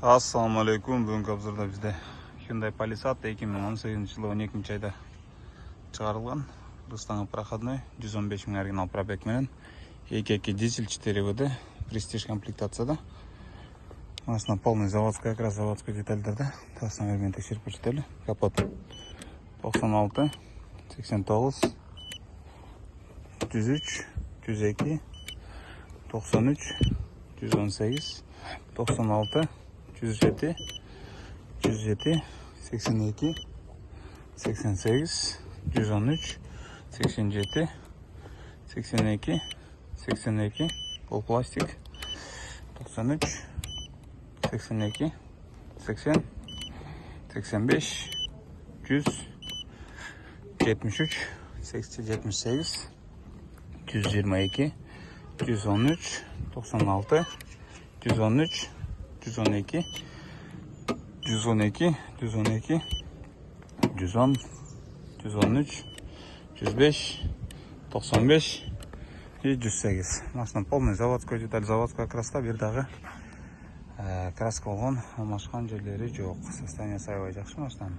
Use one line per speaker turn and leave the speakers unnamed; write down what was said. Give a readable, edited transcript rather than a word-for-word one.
Assalamu alaikum. Бүгінгі обзорда бізде Hyundai Palisade 2018 жылы 12 айда шығарылған. Рыстанға проходной 115 000 оригинал пробег менен 2.2 дизель 4 ВД престиж комплектацияда. Машина полный заводской, как раз заводской детальдерде. Тасымермен текшеріп көрсетелі. Капот 96, 89, 103, 102, 93, 118, 96, 107, 107, 82, 88, 113, 87, 82, 82, пол пластик, 93, 82, 80, 85, 100, 73, 78, 122, 113, 96, 113, 112, 112, 112, 110, 113, 105, 95 и 108. Машина полный заводской деталь, заводской краста, bir дағы краска болған, алмашқан жерлері жоқ. Состояние саябай жақсы машина.